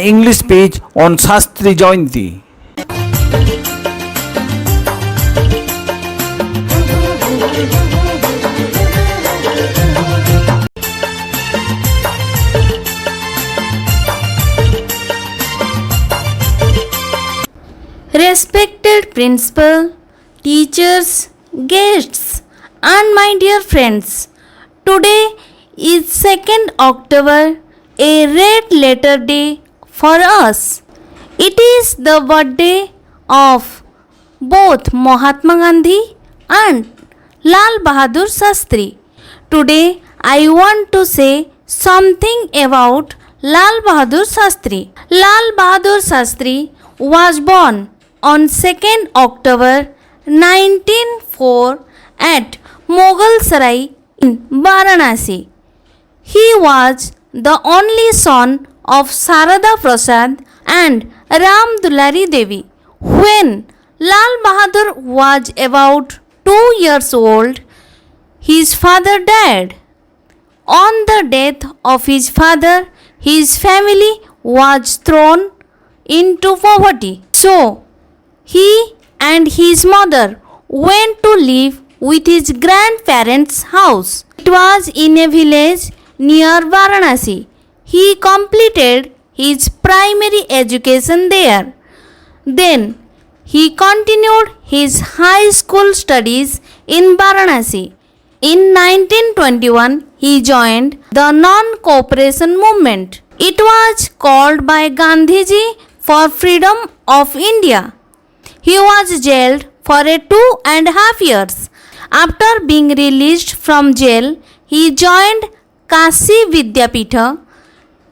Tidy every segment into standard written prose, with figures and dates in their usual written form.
English page on Sastri Jayanti. Respected principal, teachers, guests, and my dear friends, today is 2nd October, a red letter day for us. It is the birthday of both Mahatma Gandhi and Lal Bahadur Sastri. Today I want to say something about Lal Bahadur Sastri. Lal Bahadur Sastri was born on 2nd October 1904 at Mughal Sarai in Varanasi. He was the only son of Sarada Prasad and Ram Dulari Devi. When Lal Bahadur was about 2 years old, his father died. On the death of his father, his family was thrown into poverty. So, he and his mother went to live with his grandparents' house. It was in a village near Varanasi. He completed his primary education there. Then he continued his high school studies in Varanasi. In 1921, he joined the non-cooperation movement. It was called by Gandhiji for freedom of India. He was jailed for 2.5 years. After being released from jail, he joined Kashi Vidyapitha.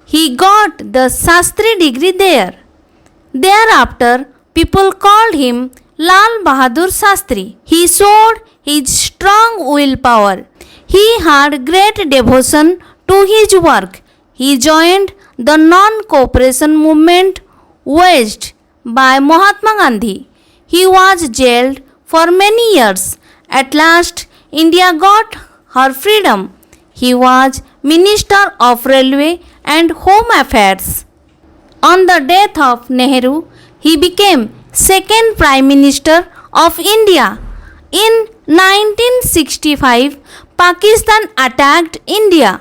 He got the Sastri degree there. Thereafter, people called him Lal Bahadur Sastri. He showed his strong willpower. He had great devotion to his work. He joined the non-cooperation movement waged by Mahatma Gandhi. He was jailed for many years. At last, India got her freedom. He was Minister of Railway and Home Affairs. On the death of Nehru, he became second Prime Minister of India. In 1965, Pakistan attacked India.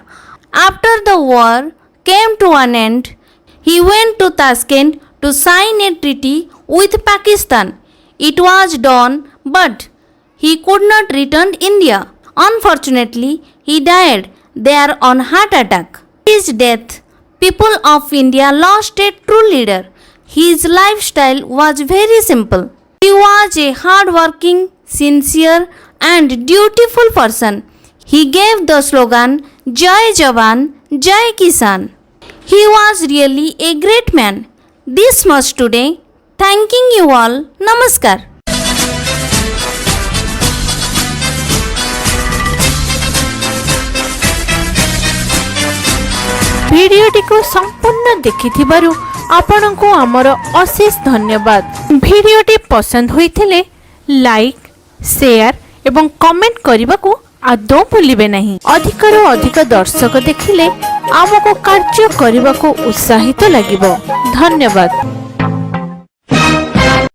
After the war came to an end, he went to Tashkent to sign a treaty with Pakistan. It was done, but he could not return to India. Unfortunately, he died there on heart attack. His death, people of India lost a true leader. His lifestyle was very simple. He was a hard-working, sincere and dutiful person. He gave the slogan, Jai Jawan, Jai Kisan. He was really a great man. This much today. Thanking you all. Namaskar. भिडियोटी को संपूर्ण देखिथिबारु आपनको आमर अशेष धन्यवाद। भिडियोटी पसंद होइथिले like share एवं comment करने को आदौ भूलिबे नहीं। अधिकरू अधिक दर्शक देखिले आमको कार्य करने को उत्साहित लागिबो। धन्यवाद।